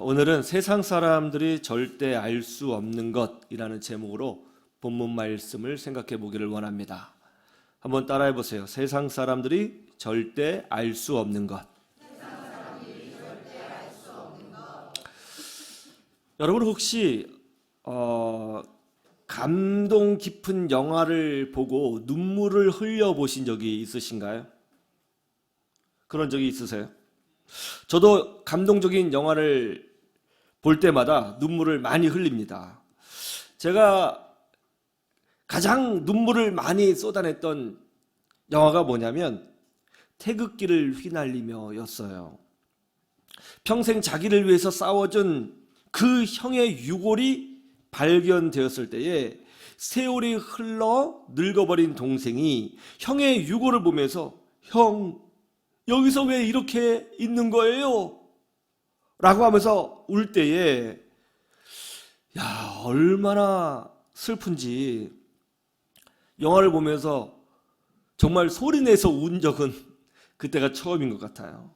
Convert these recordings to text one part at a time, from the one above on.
오늘은 세상 사람들이 절대 알 수 없는 것이라는 제목으로 본문 말씀을 생각해 보기를 원합니다. 한번 따라해 보세요. 세상 사람들이 절대 알 수 없는 것. 여러분 혹시 감동 깊은 영화를 보고 눈물을 흘려 보신 적이 있으신가요? 그런 적이 있으세요? 저도 감동적인 영화를 볼 때마다 눈물을 많이 흘립니다. 제가 가장 눈물을 많이 쏟아냈던 영화가 뭐냐면 태극기를 휘날리며 였어요. 평생 자기를 위해서 싸워준 그 형의 유골이 발견되었을 때에 세월이 흘러 늙어버린 동생이 형의 유골을 보면서 형, 여기서 왜 이렇게 있는 거예요? 라고 하면서 울 때에 얼마나 슬픈지 영화를 보면서 정말 소리내서 운 적은 그때가 처음인 것 같아요.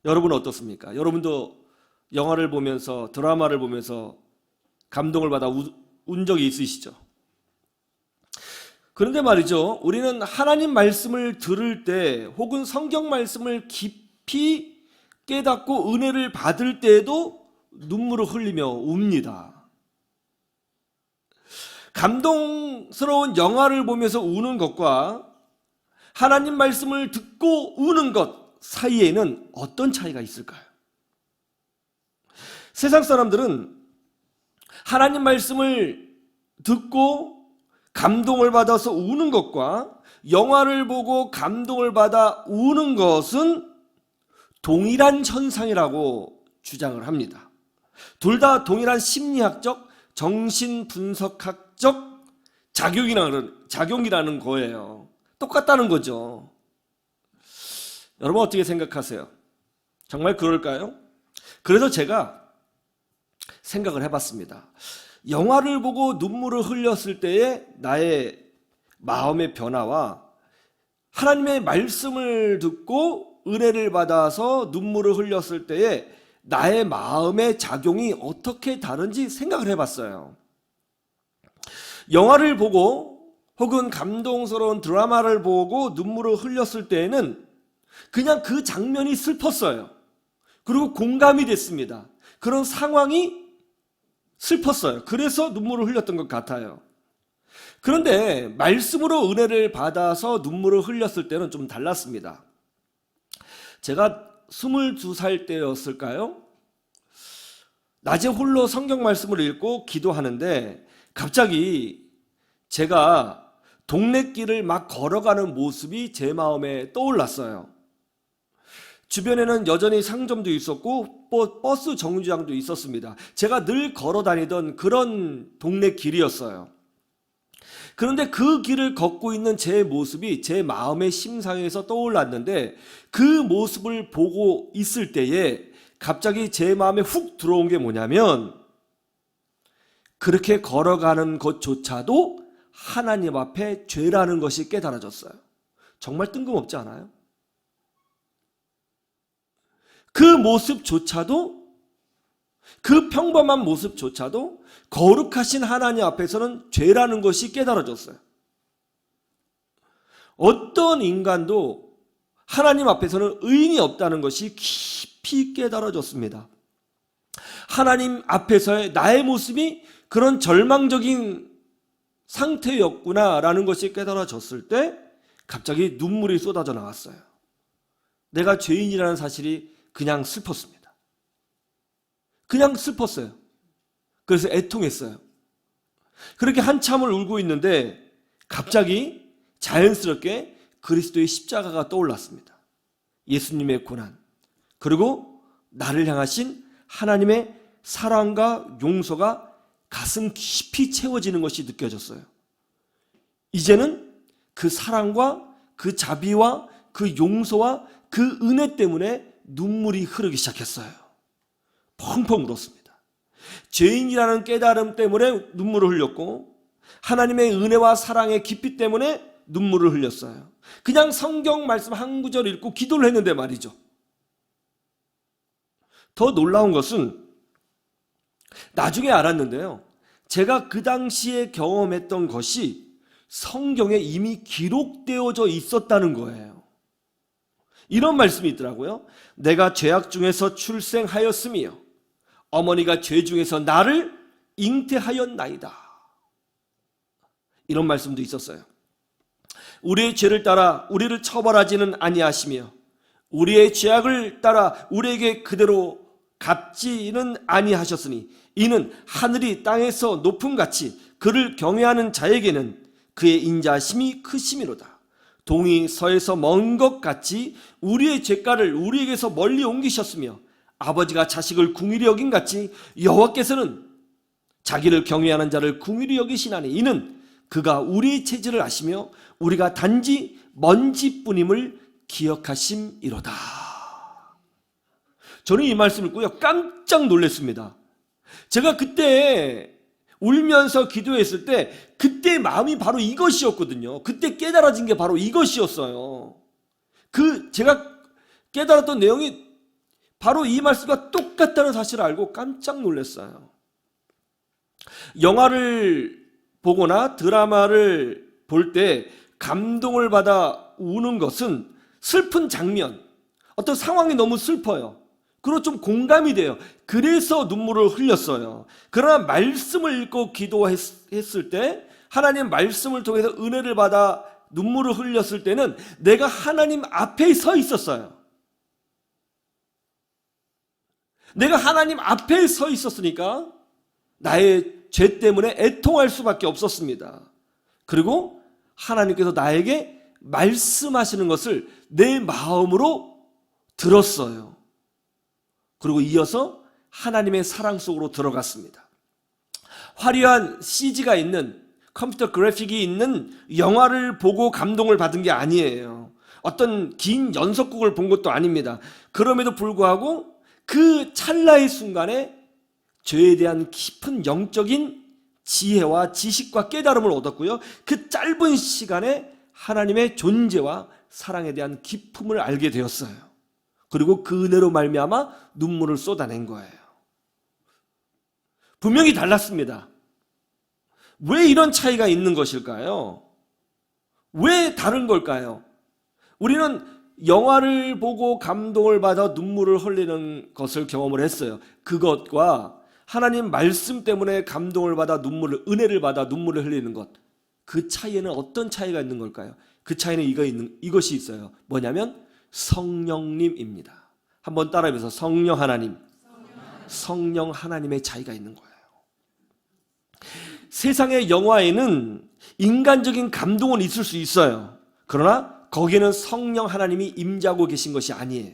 여러분은 어떻습니까? 여러분도 영화를 보면서 드라마를 보면서 감동을 받아 운 적이 있으시죠? 그런데 말이죠, 우리는 하나님 말씀을 들을 때 혹은 성경 말씀을 깊이 깨닫고 은혜를 받을 때에도 눈물을 흘리며 웁니다. 감동스러운 영화를 보면서 우는 것과 하나님 말씀을 듣고 우는 것 사이에는 어떤 차이가 있을까요? 세상 사람들은 하나님 말씀을 듣고 감동을 받아서 우는 것과 영화를 보고 감동을 받아 우는 것은 동일한 현상이라고 주장을 합니다. 둘 다 동일한 심리학적, 정신분석학적 작용이라는 거예요. 똑같다는 거죠. 여러분 어떻게 생각하세요? 정말 그럴까요? 그래서 제가 생각을 해봤습니다. 영화를 보고 눈물을 흘렸을 때의 나의 마음의 변화와 하나님의 말씀을 듣고 은혜를 받아서 눈물을 흘렸을 때의 나의 마음의 작용이 어떻게 다른지 생각을 해봤어요. 영화를 보고 혹은 감동스러운 드라마를 보고 눈물을 흘렸을 때에는 그냥 그 장면이 슬펐어요. 그리고 공감이 됐습니다. 그런 상황이 슬펐어요. 그래서 눈물을 흘렸던 것 같아요. 그런데 말씀으로 은혜를 받아서 눈물을 흘렸을 때는 좀 달랐습니다. 제가 22살 때였을까요? 낮에 홀로 성경 말씀을 읽고 기도하는데 갑자기 제가 동네길을 막 걸어가는 모습이 제 마음에 떠올랐어요. 주변에는 여전히 상점도 있었고 버스 정류장도 있었습니다. 제가 늘 걸어 다니던 그런 동네 길이었어요. 그런데 그 길을 걷고 있는 제 모습이 제 마음의 심상에서 떠올랐는데 그 모습을 보고 있을 때에 갑자기 제 마음에 훅 들어온 게 뭐냐면 그렇게 걸어가는 것조차도 하나님 앞에 죄라는 것이 깨달아졌어요. 정말 뜬금없지 않아요? 그 모습조차도, 그 평범한 모습조차도 거룩하신 하나님 앞에서는 죄라는 것이 깨달아졌어요. 어떤 인간도 하나님 앞에서는 의인이 없다는 것이 깊이 깨달아졌습니다. 하나님 앞에서의 나의 모습이 그런 절망적인 상태였구나라는 것이 깨달아졌을 때 갑자기 눈물이 쏟아져 나왔어요. 내가 죄인이라는 사실이 그냥 슬펐습니다. 그냥 슬펐어요. 그래서 애통했어요. 그렇게 한참을 울고 있는데 갑자기 자연스럽게 그리스도의 십자가가 떠올랐습니다. 예수님의 고난, 그리고 나를 향하신 하나님의 사랑과 용서가 가슴 깊이 채워지는 것이 느껴졌어요. 이제는 그 사랑과 그 자비와 그 용서와 그 은혜 때문에 눈물이 흐르기 시작했어요. 펑펑 울었습니다. 죄인이라는 깨달음 때문에 눈물을 흘렸고 하나님의 은혜와 사랑의 깊이 때문에 눈물을 흘렸어요. 그냥 성경 말씀 한 구절 읽고 기도를 했는데 말이죠. 더 놀라운 것은 나중에 알았는데요. 제가 그 당시에 경험했던 것이 성경에 이미 기록되어져 있었다는 거예요. 이런 말씀이 있더라고요. 내가 죄악 중에서 출생하였으며 어머니가 죄 중에서 나를 잉태하였나이다. 이런 말씀도 있었어요. 우리의 죄를 따라 우리를 처벌하지는 아니하시며 우리의 죄악을 따라 우리에게 그대로 갚지는 아니하셨으니 이는 하늘이 땅에서 높음같이 그를 경외하는 자에게는 그의 인자심이 크심이로다. 동이 서에서 먼 것 같이 우리의 죄가를 우리에게서 멀리 옮기셨으며 아버지가 자식을 궁일이 여긴 같이 여호와께서는 자기를 경외하는 자를 궁일이 여기시나니 이는 그가 우리의 체질을 아시며 우리가 단지 먼지뿐임을 기억하심이로다. 저는 이 말씀을 듣고요 깜짝 놀랐습니다. 제가 그때 울면서 기도했을 때 그때 마음이 바로 이것이었거든요. 그때 깨달아진 게 바로 이것이었어요. 제가 깨달았던 내용이 바로 이 말씀과 똑같다는 사실을 알고 깜짝 놀랐어요. 영화를 보거나 드라마를 볼 때 감동을 받아 우는 것은 슬픈 장면, 어떤 상황이 너무 슬퍼요. 그리고 좀 공감이 돼요. 그래서 눈물을 흘렸어요. 그러나 말씀을 읽고 기도했을 때 하나님 말씀을 통해서 은혜를 받아 눈물을 흘렸을 때는 내가 하나님 앞에 서 있었어요. 내가 하나님 앞에 서 있었으니까 나의 죄 때문에 애통할 수밖에 없었습니다. 그리고 하나님께서 나에게 말씀하시는 것을 내 마음으로 들었어요. 그리고 이어서 하나님의 사랑 속으로 들어갔습니다. 화려한 CG가 있는 컴퓨터 그래픽이 있는 영화를 보고 감동을 받은 게 아니에요. 어떤 긴 연속극을 본 것도 아닙니다. 그럼에도 불구하고 그 찰나의 순간에 죄에 대한 깊은 영적인 지혜와 지식과 깨달음을 얻었고요. 그 짧은 시간에 하나님의 존재와 사랑에 대한 기쁨을 알게 되었어요. 그리고 그 은혜로 말미암아 눈물을 쏟아낸 거예요. 분명히 달랐습니다. 왜 이런 차이가 있는 것일까요? 왜 다른 걸까요? 우리는 영화를 보고 감동을 받아 눈물을 흘리는 것을 경험을 했어요. 그것과 하나님 말씀 때문에 감동을 받아 은혜를 받아 눈물을 흘리는 것, 그 차이에는 어떤 차이가 있는 걸까요? 그 차이는 이것이 있어요. 뭐냐면 성령님입니다. 한번 따라해보세요. 성령 하나님. 성령 하나님의 차이가 있는 거예요. 세상의 영화에는 인간적인 감동은 있을 수 있어요. 그러나 거기에는 성령 하나님이 임재하고 계신 것이 아니에요.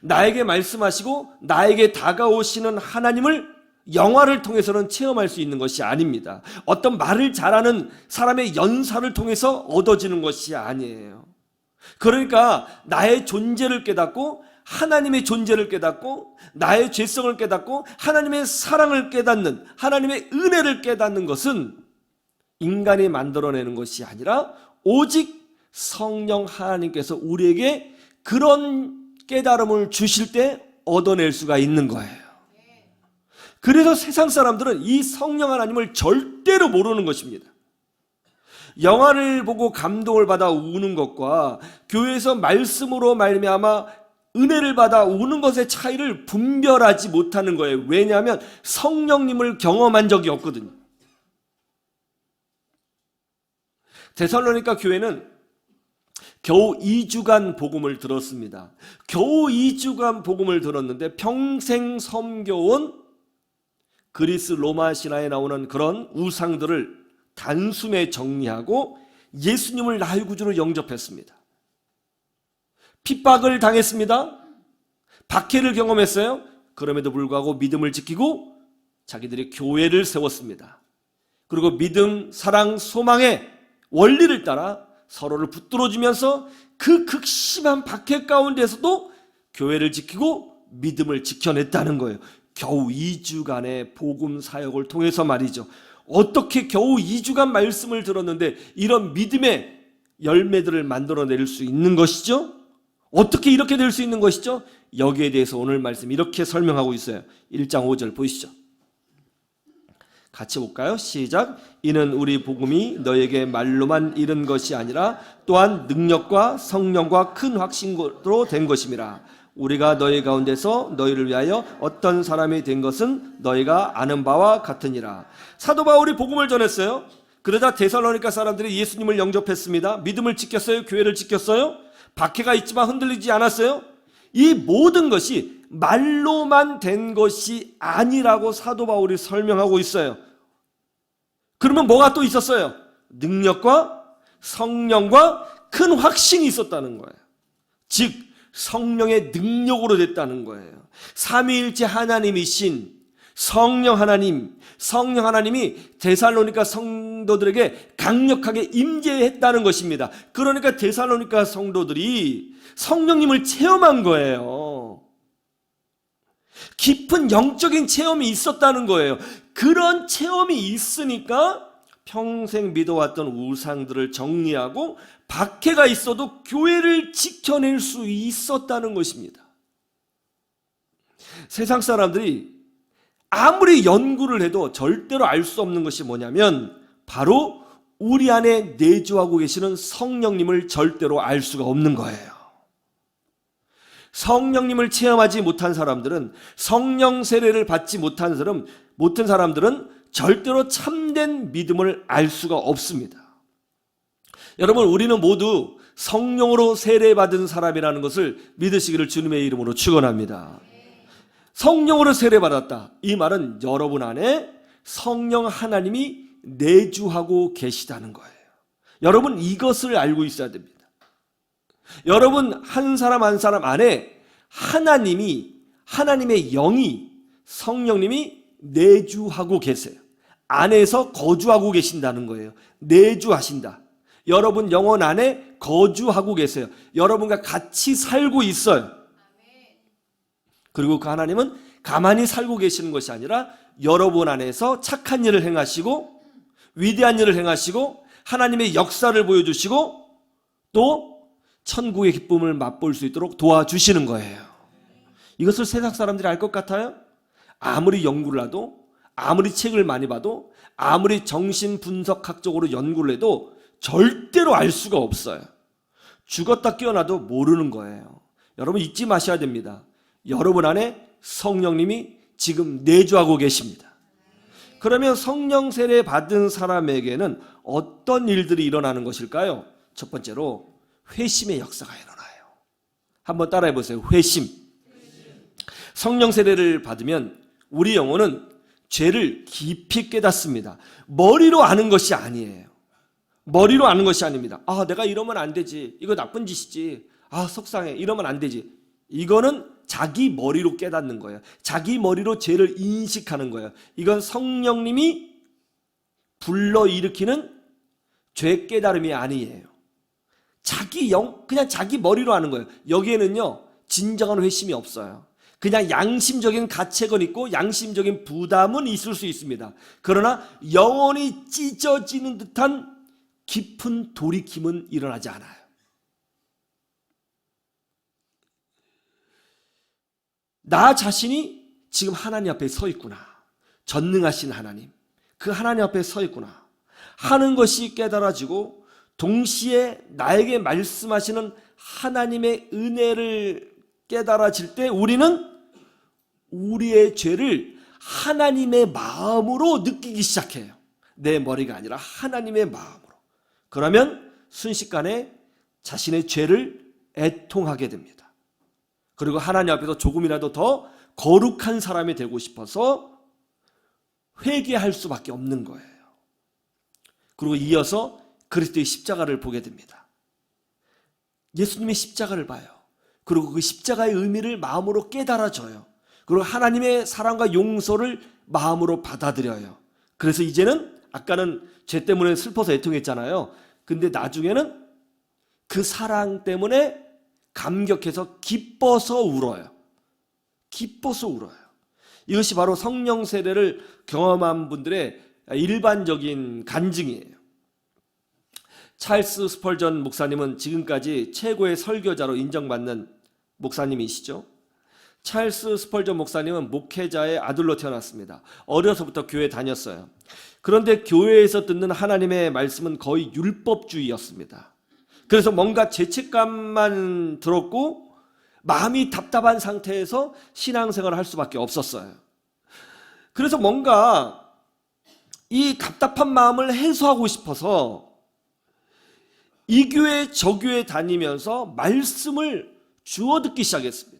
나에게 말씀하시고 나에게 다가오시는 하나님을 영화를 통해서는 체험할 수 있는 것이 아닙니다. 어떤 말을 잘하는 사람의 연사를 통해서 얻어지는 것이 아니에요. 그러니까 나의 존재를 깨닫고 하나님의 존재를 깨닫고 나의 죄성을 깨닫고 하나님의 사랑을 깨닫는, 하나님의 은혜를 깨닫는 것은 인간이 만들어내는 것이 아니라 오직 성령 하나님께서 우리에게 그런 깨달음을 주실 때 얻어낼 수가 있는 거예요. 그래서 세상 사람들은 이 성령 하나님을 절대로 모르는 것입니다. 영화를 보고 감동을 받아 우는 것과 교회에서 말씀으로 말미암아 은혜를 받아 우는 것의 차이를 분별하지 못하는 거예요. 왜냐하면 성령님을 경험한 적이 없거든요. 데살로니가 교회는 겨우 2주간 복음을 들었습니다. 겨우 2주간 복음을 들었는데 평생 섬겨온 그리스 로마 신화에 나오는 그런 우상들을 단숨에 정리하고 예수님을 나의 구주로 영접했습니다. 핍박을 당했습니다. 박해를 경험했어요. 그럼에도 불구하고 믿음을 지키고 자기들의 교회를 세웠습니다. 그리고 믿음, 사랑, 소망의 원리를 따라 서로를 붙들어주면서 그 극심한 박해 가운데서도 교회를 지키고 믿음을 지켜냈다는 거예요. 겨우 2주간의 복음 사역을 통해서 말이죠. 어떻게 겨우 2주간 말씀을 들었는데 이런 믿음의 열매들을 만들어낼 수 있는 것이죠? 어떻게 이렇게 될 수 있는 것이죠? 여기에 대해서 오늘 말씀 이렇게 설명하고 있어요. 1장 5절 보시죠. 같이 볼까요? 시작. 이는 우리 복음이 너에게 말로만 이른 것이 아니라 또한 능력과 성령과 큰 확신으로 된 것임이라. 우리가 너희 가운데서 너희를 위하여 어떤 사람이 된 것은 너희가 아는 바와 같으니라. 사도 바울이 복음을 전했어요. 그러자 데살로니가 사람들이 예수님을 영접했습니다. 믿음을 지켰어요. 교회를 지켰어요. 박해가 있지만 흔들리지 않았어요. 이 모든 것이 말로만 된 것이 아니라고 사도 바울이 설명하고 있어요. 그러면 뭐가 또 있었어요? 능력과 성령과 큰 확신이 있었다는 거예요. 즉 성령의 능력으로 됐다는 거예요. 삼위일체 하나님이신 성령 하나님이 데살로니가 성도들에게 강력하게 임재했다는 것입니다. 그러니까 데살로니가 성도들이 성령님을 체험한 거예요. 깊은 영적인 체험이 있었다는 거예요. 그런 체험이 있으니까 평생 믿어왔던 우상들을 정리하고 박해가 있어도 교회를 지켜낼 수 있었다는 것입니다. 세상 사람들이 아무리 연구를 해도 절대로 알 수 없는 것이 뭐냐면 바로 우리 안에 내주하고 계시는 성령님을 절대로 알 수가 없는 거예요. 성령님을 체험하지 못한 사람들은, 성령 세례를 받지 못한 사람들은 절대로 참된 믿음을 알 수가 없습니다. 여러분, 우리는 모두 성령으로 세례받은 사람이라는 것을 믿으시기를 주님의 이름으로 축원합니다. 성령으로 세례받았다. 이 말은 여러분 안에 성령 하나님이 내주하고 계시다는 거예요. 여러분 이것을 알고 있어야 됩니다. 여러분 한 사람 한 사람 안에 하나님의 영이, 성령님이 내주하고 계세요. 안에서 거주하고 계신다는 거예요. 내주하신다. 여러분 영혼 안에 거주하고 계세요. 여러분과 같이 살고 있어요. 그리고 그 하나님은 가만히 살고 계시는 것이 아니라 여러분 안에서 착한 일을 행하시고 위대한 일을 행하시고 하나님의 역사를 보여주시고 또 천국의 기쁨을 맛볼 수 있도록 도와주시는 거예요. 이것을 세상 사람들이 알 것 같아요? 아무리 연구를 해도, 아무리 책을 많이 봐도, 아무리 정신분석학적으로 연구를 해도 절대로 알 수가 없어요. 죽었다 깨어나도 모르는 거예요. 여러분 잊지 마셔야 됩니다. 여러분 안에 성령님이 지금 내주하고 계십니다. 그러면 성령 세례 받은 사람에게는 어떤 일들이 일어나는 것일까요? 첫 번째로 회심의 역사가 일어나요. 한번 따라해 보세요. 회심. 성령 세례를 받으면 우리 영혼은 죄를 깊이 깨닫습니다. 머리로 아는 것이 아니에요. 머리로 아는 것이 아닙니다. 아, 내가 이러면 안 되지. 이거 나쁜 짓이지. 아, 속상해. 이러면 안 되지. 이거는 자기 머리로 깨닫는 거예요. 자기 머리로 죄를 인식하는 거예요. 이건 성령님이 불러일으키는 죄 깨달음이 아니에요. 그냥 자기 머리로 하는 거예요. 여기에는요, 진정한 회심이 없어요. 그냥 양심적인 가책은 있고 양심적인 부담은 있을 수 있습니다. 그러나 영혼이 찢어지는 듯한 깊은 돌이킴은 일어나지 않아요. 나 자신이 지금 하나님 앞에 서 있구나. 전능하신 하나님, 그 하나님 앞에 서 있구나 하는 것이 깨달아지고, 동시에 나에게 말씀하시는 하나님의 은혜를 깨달아질 때 우리는 우리의 죄를 하나님의 마음으로 느끼기 시작해요. 내 머리가 아니라 하나님의 마음으로. 그러면 순식간에 자신의 죄를 애통하게 됩니다. 그리고 하나님 앞에서 조금이라도 더 거룩한 사람이 되고 싶어서 회개할 수밖에 없는 거예요. 그리고 이어서 그리스도의 십자가를 보게 됩니다. 예수님의 십자가를 봐요. 그리고 그 십자가의 의미를 마음으로 깨달아져요. 그리고 하나님의 사랑과 용서를 마음으로 받아들여요. 그래서 이제는, 아까는 죄 때문에 슬퍼서 애통했잖아요. 근데 나중에는 그 사랑 때문에 감격해서 기뻐서 울어요. 기뻐서 울어요. 이것이 바로 성령 세례를 경험한 분들의 일반적인 간증이에요. 찰스 스펄전 목사님은 지금까지 최고의 설교자로 인정받는 목사님이시죠. 찰스 스펄전 목사님은 목회자의 아들로 태어났습니다. 어려서부터 교회 다녔어요. 그런데 교회에서 듣는 하나님의 말씀은 거의 율법주의였습니다. 그래서 뭔가 죄책감만 들었고 마음이 답답한 상태에서 신앙생활을 할 수밖에 없었어요. 그래서 뭔가 이 답답한 마음을 해소하고 싶어서 이 교회 저 교회 다니면서 말씀을 주워 듣기 시작했습니다.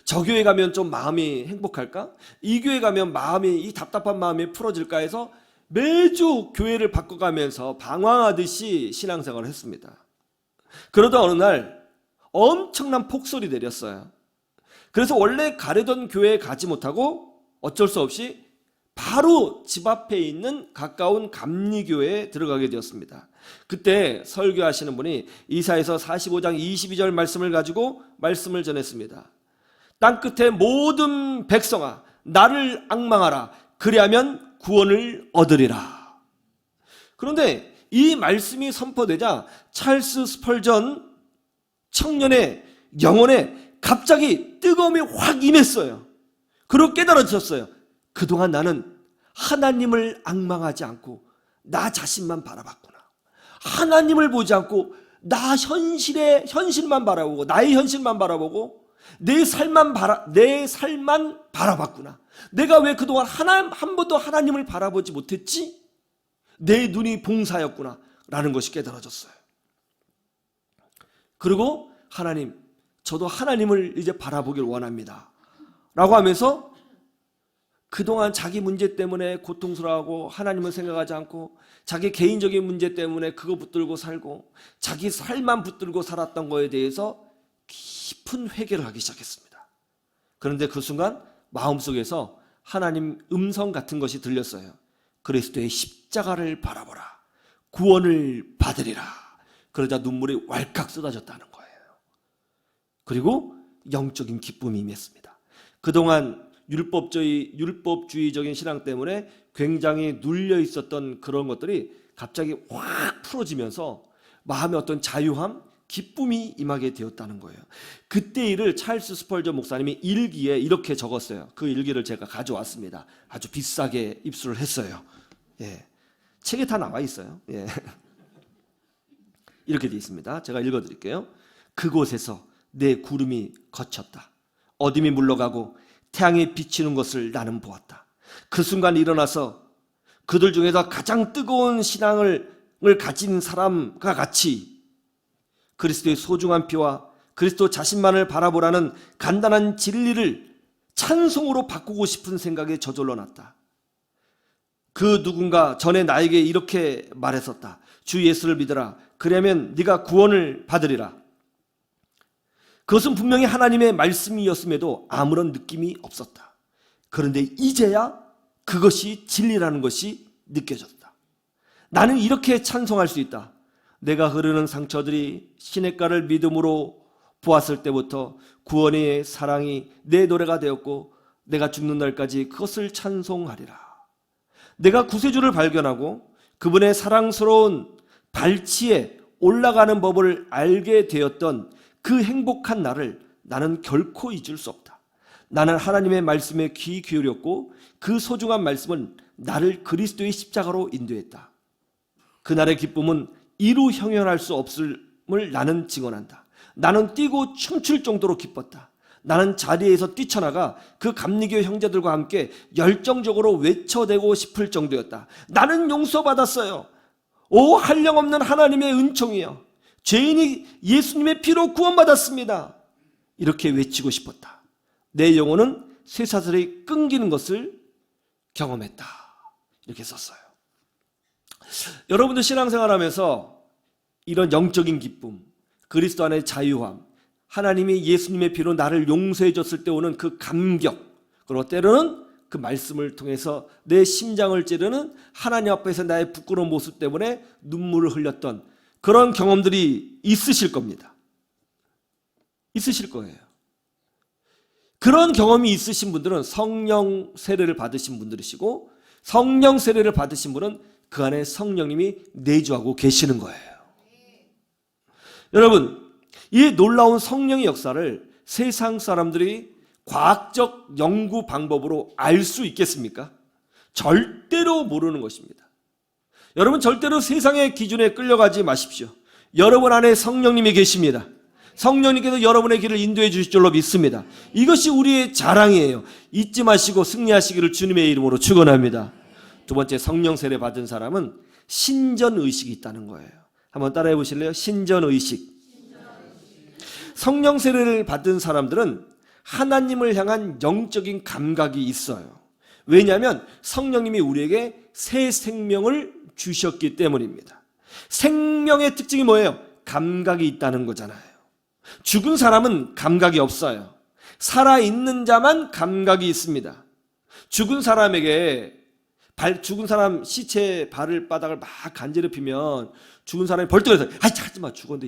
저 교회 가면 좀 마음이 행복할까? 이 교회 가면 마음이, 이 답답한 마음이 풀어질까 해서 매주 교회를 바꿔가면서 방황하듯이 신앙생활을 했습니다. 그러다 어느 날 엄청난 폭설이 내렸어요. 그래서 원래 가려던 교회에 가지 못하고 어쩔 수 없이 바로 집 앞에 있는 가까운 감리교회에 들어가게 되었습니다. 그때 설교하시는 분이 이사야서 45장 22절 말씀을 가지고 말씀을 전했습니다. 땅끝의 모든 백성아 나를 앙망하라. 그리하면 구원을 얻으리라. 그런데 이 말씀이 선포되자 찰스 스펄전 청년의 영혼에 갑자기 뜨거움이 확 임했어요. 그리고 깨달아졌어요. 그동안 나는 하나님을 앙망하지 않고 나 자신만 바라봤구나. 하나님을 보지 않고 나 현실만 바라보고 나의 현실만 바라보고 내 삶만 바라봤구나. 내가 왜 그동안 한 번도 하나님을 바라보지 못했지? 내 눈이 봉사였구나 라는 것이 깨달아졌어요. 그리고 하나님, 저도 하나님을 이제 바라보길 원합니다 라고 하면서 그동안 자기 문제 때문에 고통스러워하고 하나님을 생각하지 않고 자기 개인적인 문제 때문에 그거 붙들고 살고 자기 살만 붙들고 살았던 거에 대해서 깊은 회개를 하기 시작했습니다. 그런데 그 순간 마음속에서 하나님 음성 같은 것이 들렸어요. 그리스도의 십자가를 바라보라. 구원을 받으리라. 그러자 눈물이 왈칵 쏟아졌다는 거예요. 그리고 영적인 기쁨이 임했습니다. 그동안 율법주의적인 신앙 때문에 굉장히 눌려 있었던 그런 것들이 갑자기 확 풀어지면서 마음에 어떤 자유함, 기쁨이 임하게 되었다는 거예요. 그때 일을 찰스 스펄전 목사님이 일기에 이렇게 적었어요. 그 일기를 제가 가져왔습니다. 아주 비싸게 입수를 했어요. 예. 책에 다 나와 있어요. 예. 이렇게 되어 있습니다. 제가 읽어드릴게요. 그곳에서 내 구름이 거쳤다. 어둠이 물러가고 태양이 비치는 것을 나는 보았다. 그 순간 일어나서 그들 중에서 가장 뜨거운 신앙을 가진 사람과 같이 그리스도의 소중한 피와 그리스도 자신만을 바라보라는 간단한 진리를 찬송으로 바꾸고 싶은 생각에 저절로 났다. 그 누군가 전에 나에게 이렇게 말했었다. 주 예수를 믿어라. 그러면 네가 구원을 받으리라. 그것은 분명히 하나님의 말씀이었음에도 아무런 느낌이 없었다. 그런데 이제야 그것이 진리라는 것이 느껴졌다. 나는 이렇게 찬송할 수 있다. 내가 흐르는 상처들이 시냇가를 믿음으로 보았을 때부터 구원의 사랑이 내 노래가 되었고 내가 죽는 날까지 그것을 찬송하리라. 내가 구세주를 발견하고 그분의 사랑스러운 발치에 올라가는 법을 알게 되었던 그 행복한 날을 나는 결코 잊을 수 없다. 나는 하나님의 말씀에 귀 기울였고 그 소중한 말씀은 나를 그리스도의 십자가로 인도했다. 그날의 기쁨은 이루 형용할 수 없음을 나는 증언한다. 나는 뛰고 춤출 정도로 기뻤다. 나는 자리에서 뛰쳐나가 그 감리교 형제들과 함께 열정적으로 외쳐대고 싶을 정도였다. 나는 용서받았어요. 오 한량없는 하나님의 은총이여. 죄인이 예수님의 피로 구원받았습니다. 이렇게 외치고 싶었다. 내 영혼은 쇠사슬이 끊기는 것을 경험했다. 이렇게 썼어요. 여러분들 신앙생활하면서 이런 영적인 기쁨, 그리스도 안의 자유함, 하나님이 예수님의 피로 나를 용서해 줬을 때 오는 그 감격, 그리고 때로는 그 말씀을 통해서 내 심장을 찌르는 하나님 앞에서 나의 부끄러운 모습 때문에 눈물을 흘렸던 그런 경험들이 있으실 겁니다. 있으실 거예요. 그런 경험이 있으신 분들은 성령 세례를 받으신 분들이시고 성령 세례를 받으신 분은 그 안에 성령님이 내주하고 계시는 거예요. 여러분, 이 놀라운 성령의 역사를 세상 사람들이 과학적 연구 방법으로 알 수 있겠습니까? 절대로 모르는 것입니다. 여러분, 절대로 세상의 기준에 끌려가지 마십시오. 여러분 안에 성령님이 계십니다. 성령님께서 여러분의 길을 인도해 주실 줄로 믿습니다. 이것이 우리의 자랑이에요. 잊지 마시고 승리하시기를 주님의 이름으로 축원합니다. 두 번째, 성령 세례 받은 사람은 신전의식이 있다는 거예요. 한번 따라해 보실래요? 신전의식. 성령 세례를 받은 사람들은 하나님을 향한 영적인 감각이 있어요. 왜냐하면 성령님이 우리에게 새 생명을 주셨기 때문입니다. 생명의 특징이 뭐예요? 감각이 있다는 거잖아요. 죽은 사람은 감각이 없어요. 살아있는 자만 감각이 있습니다. 죽은 사람 시체 발바닥을 막 간지럽히면 죽은 사람이 벌떡해서 아이 하지마 죽었는데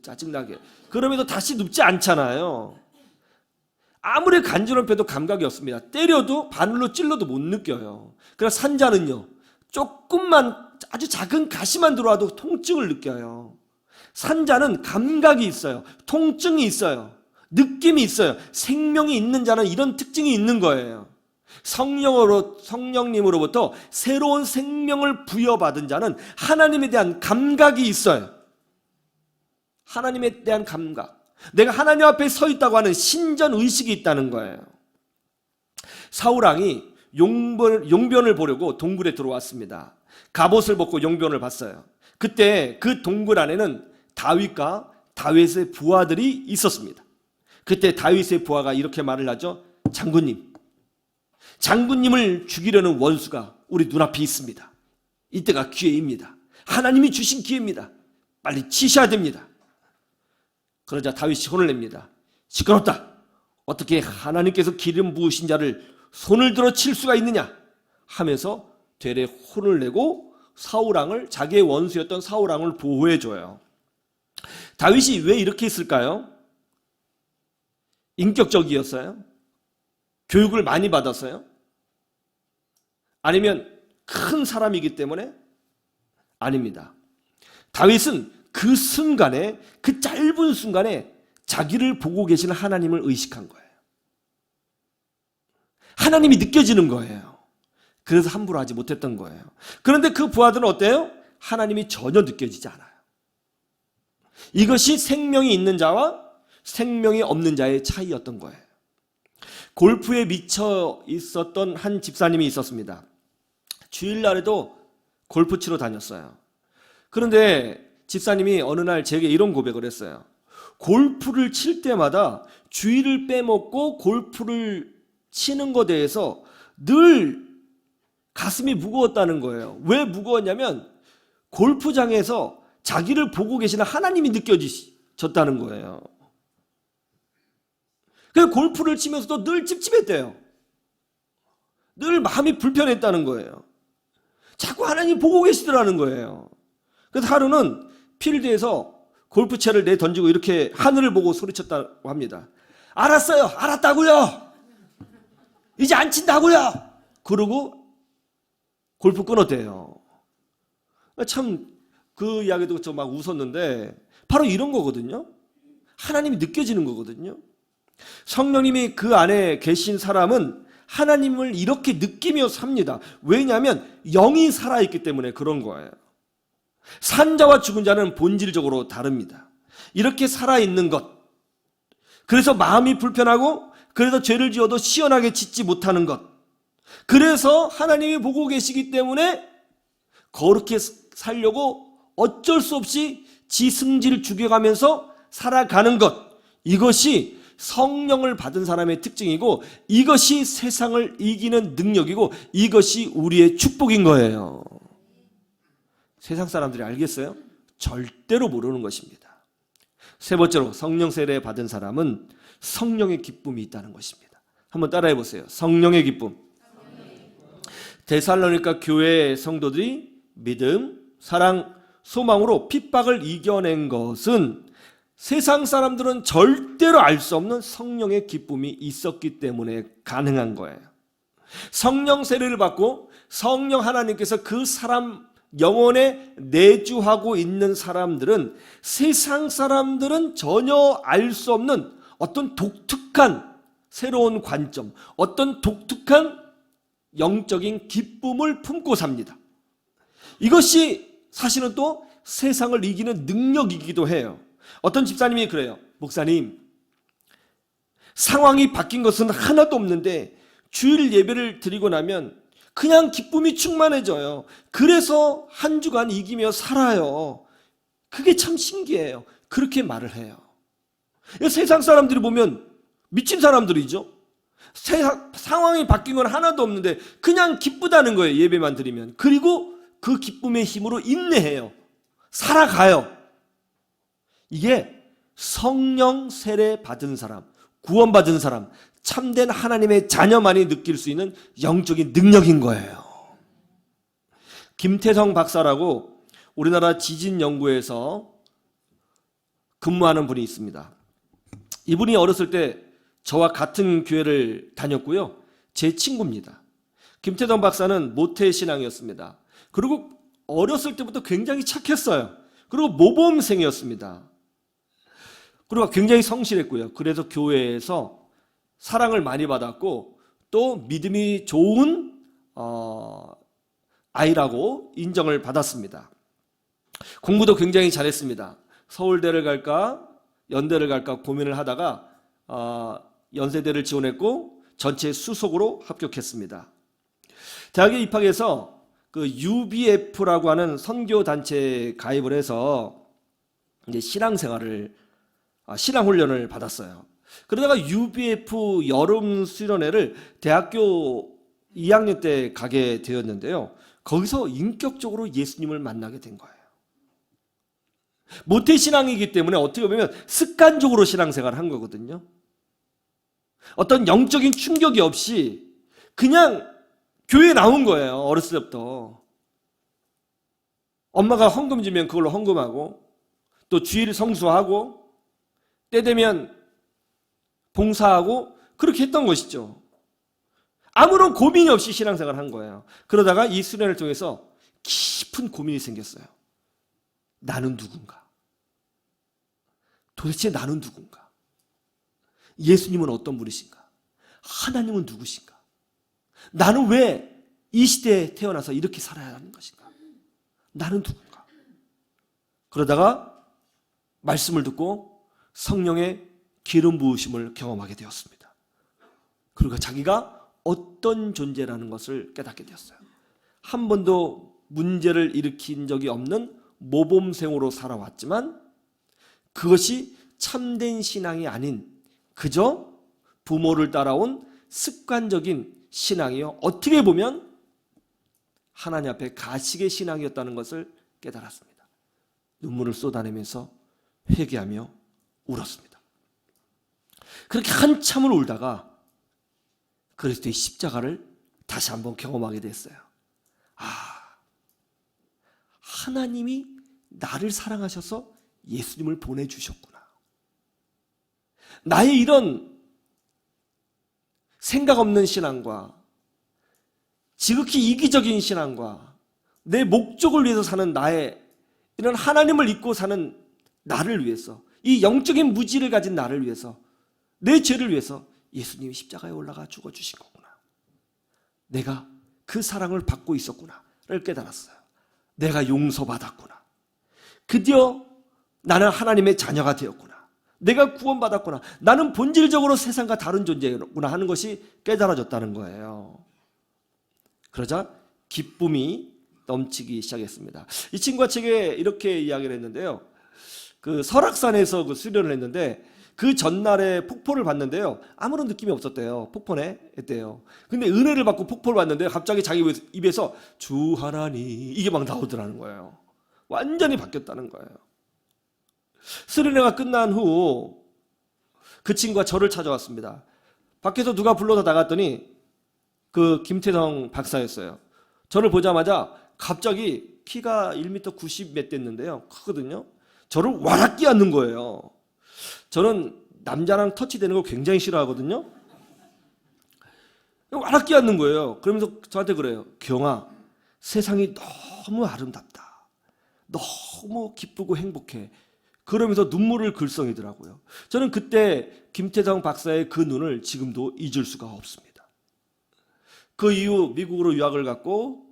짜증나게 그러면서 다시 눕지 않잖아요. 아무리 간지럽혀도 감각이 없습니다. 때려도 바늘로 찔러도 못 느껴요. 그러나 산자는요, 조금만 아주 작은 가시만 들어와도 통증을 느껴요. 산자는 감각이 있어요. 통증이 있어요. 느낌이 있어요. 생명이 있는 자는 이런 특징이 있는 거예요. 성령님으로부터 새로운 생명을 부여받은 자는 하나님에 대한 감각이 있어요. 하나님에 대한 감각. 내가 하나님 앞에 서 있다고 하는 신전의식이 있다는 거예요. 사울왕이 용변을 보려고 동굴에 들어왔습니다. 갑옷을 벗고 용변을 봤어요. 그때 그 동굴 안에는 다윗과 다윗의 부하들이 있었습니다. 그때 다윗의 부하가 이렇게 말을 하죠. 장군님을 죽이려는 원수가 우리 눈앞에 있습니다. 이때가 기회입니다. 하나님이 주신 기회입니다. 빨리 치셔야 됩니다. 그러자 다윗이 혼을 냅니다. 시끄럽다. 어떻게 하나님께서 기름 부으신 자를 손을 들어 칠 수가 있느냐 하면서 되레 혼을 내고 사울왕을, 자기의 원수였던 사울왕을 보호해줘요. 다윗이 왜 이렇게 했을까요? 인격적이었어요? 교육을 많이 받았어요? 아니면 큰 사람이기 때문에? 아닙니다. 다윗은 그 순간에, 그 짧은 순간에 자기를 보고 계시는 하나님을 의식한 거예요. 하나님이 느껴지는 거예요. 그래서 함부로 하지 못했던 거예요. 그런데 그 부하들은 어때요? 하나님이 전혀 느껴지지 않아요. 이것이 생명이 있는 자와 생명이 없는 자의 차이였던 거예요. 골프에 미쳐 있었던 한 집사님이 있었습니다. 주일날에도 골프 치러 다녔어요. 그런데 집사님이 어느 날 제게 이런 고백을 했어요. 골프를 칠 때마다 주의를 빼먹고 골프를 치는 것에 대해서 늘 가슴이 무거웠다는 거예요. 왜 무거웠냐면 골프장에서 자기를 보고 계시는 하나님이 느껴지셨다는 거예요. 그래서 골프를 치면서도 늘 찝찝했대요. 늘 마음이 불편했다는 거예요. 자꾸 하나님 보고 계시더라는 거예요. 그래서 하루는 필드에서 골프채를 내던지고 이렇게 하늘을 보고 소리쳤다고 합니다. 알았어요. 알았다고요. 이제 안 친다고요. 그러고 골프 끊었대요. 참 그 이야기 듣고 저 막 웃었는데 바로 이런 거거든요. 하나님이 느껴지는 거거든요. 성령님이 그 안에 계신 사람은 하나님을 이렇게 느끼며 삽니다. 왜냐하면 영이 살아있기 때문에 그런 거예요. 산 자와 죽은 자는 본질적으로 다릅니다. 이렇게 살아있는 것, 그래서 마음이 불편하고 그래서 죄를 지어도 시원하게 짓지 못하는 것, 그래서 하나님이 보고 계시기 때문에 거룩히 살려고 어쩔 수 없이 지 승질 죽여가면서 살아가는 것, 이것이 성령을 받은 사람의 특징이고 이것이 세상을 이기는 능력이고 이것이 우리의 축복인 거예요. 세상 사람들이 알겠어요? 절대로 모르는 것입니다. 세 번째로 성령 세례 받은 사람은 성령의 기쁨이 있다는 것입니다. 한번 따라해 보세요. 성령의 기쁨. 데살로니가 교회의 성도들이 믿음, 사랑, 소망으로 핍박을 이겨낸 것은 세상 사람들은 절대로 알 수 없는 성령의 기쁨이 있었기 때문에 가능한 거예요. 성령 세례를 받고 성령 하나님께서 그 사람 영혼에 내주하고 있는 사람들은 세상 사람들은 전혀 알 수 없는 어떤 독특한 새로운 관점, 어떤 독특한 영적인 기쁨을 품고 삽니다. 이것이 사실은 또 세상을 이기는 능력이기도 해요. 어떤 집사님이 그래요. 목사님, 상황이 바뀐 것은 하나도 없는데 주일 예배를 드리고 나면 그냥 기쁨이 충만해져요. 그래서 한 주간 이기며 살아요. 그게 참 신기해요. 그렇게 말을 해요. 세상 사람들이 보면 미친 사람들이죠. 상황이 바뀐 건 하나도 없는데 그냥 기쁘다는 거예요. 예배만 드리면. 그리고 그 기쁨의 힘으로 인내해요. 살아가요. 이게 성령 세례 받은 사람, 구원받은 사람, 참된 하나님의 자녀만이 느낄 수 있는 영적인 능력인 거예요. 김태성 박사라고 우리나라 지진 연구에서 근무하는 분이 있습니다. 이분이 어렸을 때 저와 같은 교회를 다녔고요. 제 친구입니다. 김태성 박사는 모태신앙이었습니다. 그리고 어렸을 때부터 굉장히 착했어요. 그리고 모범생이었습니다. 그리고 굉장히 성실했고요. 그래서 교회에서 사랑을 많이 받았고 또 믿음이 좋은 아이라고 인정을 받았습니다. 공부도 굉장히 잘했습니다. 서울대를 갈까 연대를 갈까 고민을 하다가 연세대를 지원했고 전체 수석으로 합격했습니다. 대학에 입학해서 그 UBF라고 하는 선교 단체에 가입을 해서 이제 신앙훈련을 받았어요. 그러다가 UBF 여름 수련회를 대학교 2학년 때 가게 되었는데요. 거기서 인격적으로 예수님을 만나게 된 거예요. 모태신앙이기 때문에 어떻게 보면 습관적으로 신앙생활을 한 거거든요. 어떤 영적인 충격이 없이 그냥 교회에 나온 거예요. 어렸을 때부터. 엄마가 헌금 주면 그걸로 헌금하고 또 주일 성수하고 때 되면 봉사하고 그렇게 했던 것이죠. 아무런 고민이 없이 신앙생활을 한 거예요. 그러다가 이 수련을 통해서 깊은 고민이 생겼어요. 나는 누군가? 도대체 나는 누군가? 예수님은 어떤 분이신가? 하나님은 누구신가? 나는 왜 이 시대에 태어나서 이렇게 살아야 하는 것인가? 나는 누군가? 그러다가 말씀을 듣고 성령의 기름 부으심을 경험하게 되었습니다. 그리고 자기가 어떤 존재라는 것을 깨닫게 되었어요. 한 번도 문제를 일으킨 적이 없는 모범생으로 살아왔지만 그것이 참된 신앙이 아닌 그저 부모를 따라온 습관적인 신앙이요. 어떻게 보면 하나님 앞에 가식의 신앙이었다는 것을 깨달았습니다. 눈물을 쏟아내면서 회개하며 울었습니다. 그렇게 한참을 울다가 그리스도의 십자가를 다시 한번 경험하게 됐어요. 하나님이 나를 사랑하셔서 예수님을 보내주셨구나. 나의 이런 생각 없는 신앙과 지극히 이기적인 신앙과 내 목적을 위해서 사는 나의 이런 하나님을 잊고 사는 나를 위해서, 이 영적인 무지를 가진 나를 위해서, 내 죄를 위해서 예수님이 십자가에 올라가 죽어주신 거구나. 내가 그 사랑을 받고 있었구나를 깨달았어요. 내가 용서받았구나. 드디어 나는 하나님의 자녀가 되었구나. 내가 구원받았구나. 나는 본질적으로 세상과 다른 존재구나 하는 것이 깨달아졌다는 거예요. 그러자 기쁨이 넘치기 시작했습니다. 이 친구가 책에 이렇게 이야기를 했는데요. 그 설악산에서 그 수련을 했는데 그 전날에 폭포를 봤는데요. 아무런 느낌이 없었대요. 폭포네 했대요. 근데 은혜를 받고 폭포를 봤는데 갑자기 자기 입에서 주 하나님 이게 막 나오더라는 거예요. 완전히 바뀌었다는 거예요. 수련회가 끝난 후 그 친구가 저를 찾아왔습니다. 밖에서 누가 불러서 나갔더니 그 김태성 박사였어요. 저를 보자마자 갑자기 키가 1m 90 몇 됐는데요. 크거든요. 저를 와락기 앉는 거예요. 저는 남자랑 터치되는 걸 굉장히 싫어하거든요. 와락기 앉는 거예요. 그러면서 저한테 그래요. 경아, 세상이 너무 아름답다. 너무 기쁘고 행복해. 그러면서 눈물을 글썽이더라고요. 저는 그때 김태성 박사의 그 눈을 지금도 잊을 수가 없습니다. 그 이후 미국으로 유학을 갔고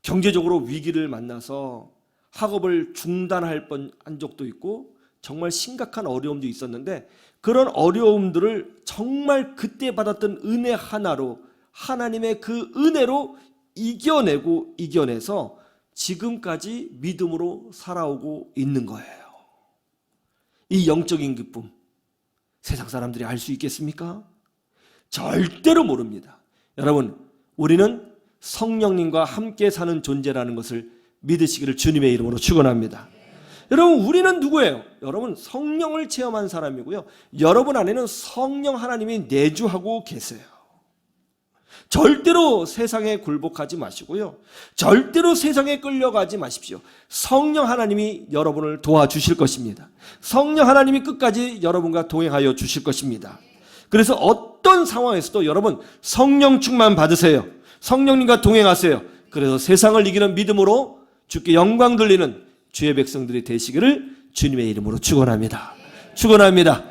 경제적으로 위기를 만나서 학업을 중단할 뻔한 적도 있고 정말 심각한 어려움도 있었는데 그런 어려움들을 정말 그때 받았던 은혜 하나로 하나님의 그 은혜로 이겨내서 지금까지 믿음으로 살아오고 있는 거예요. 이 영적인 기쁨 세상 사람들이 알 수 있겠습니까? 절대로 모릅니다. 여러분, 우리는 성령님과 함께 사는 존재라는 것을 믿으시기를 주님의 이름으로 축원합니다. 여러분, 우리는 누구예요? 여러분, 성령을 체험한 사람이고요. 여러분 안에는 성령 하나님이 내주하고 계세요. 절대로 세상에 굴복하지 마시고요. 절대로 세상에 끌려가지 마십시오. 성령 하나님이 여러분을 도와주실 것입니다. 성령 하나님이 끝까지 여러분과 동행하여 주실 것입니다. 그래서 어떤 상황에서도 여러분 성령 충만 받으세요. 성령님과 동행하세요. 그래서 세상을 이기는 믿음으로 주께 영광 돌리는 주의 백성들이 되시기를 주님의 이름으로 축원합니다. 축원합니다.